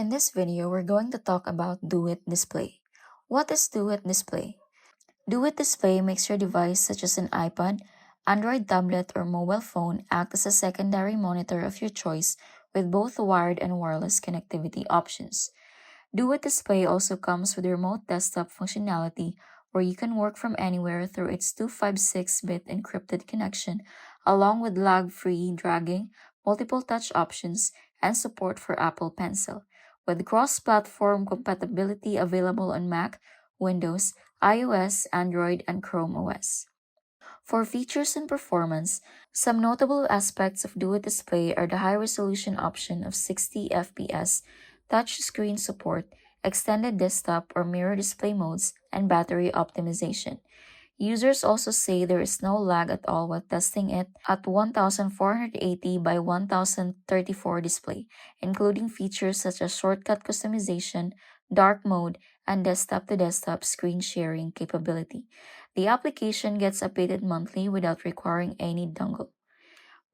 In this video, we're going to talk about Duet Display. What is Duet Display? Duet Display makes your device, such as an iPad, Android tablet, or mobile phone, act as a secondary monitor of your choice with both wired and wireless connectivity options. Duet Display also comes with remote desktop functionality where you can work from anywhere through its 256-bit encrypted connection, along with lag-free dragging, multiple touch options, and support for Apple Pencil, with cross-platform compatibility available on Mac, Windows, iOS, Android, and Chrome OS. For features and performance, some notable aspects of Duet Display are the high-resolution option of 60 FPS, touchscreen support, extended desktop or mirror display modes, and battery optimization. Users also say there is no lag at all while testing it at 1480 by 1034 display, including features such as shortcut customization, dark mode, and desktop-to-desktop screen sharing capability. The application gets updated monthly without requiring any dongle.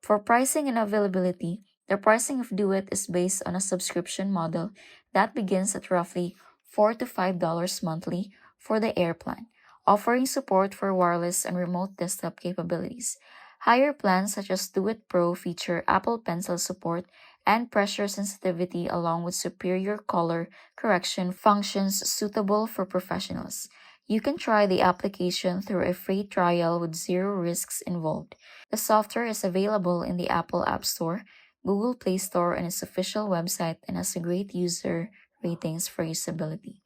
For pricing and availability, the pricing of Duet is based on a subscription model that begins at roughly $4 to $5 monthly for the Air plan, offering support for wireless and remote desktop capabilities. Higher plans such as Duet Pro feature Apple Pencil support and pressure sensitivity along with superior color correction functions suitable for professionals. You can try the application through a free trial with zero risks involved. The software is available in the Apple App Store, Google Play Store, and its official website and has a great user ratings for usability.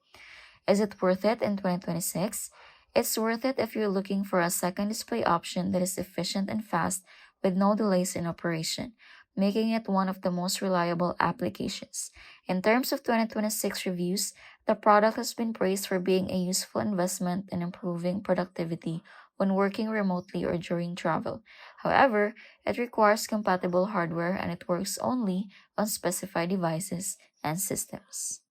Is it worth it in 2026? It's worth it if you're looking for a second display option that is efficient and fast with no delays in operation, making it one of the most reliable applications. In terms of 2026 reviews, the product has been praised for being a useful investment in improving productivity when working remotely or during travel. However, it requires compatible hardware and it works only on specified devices and systems.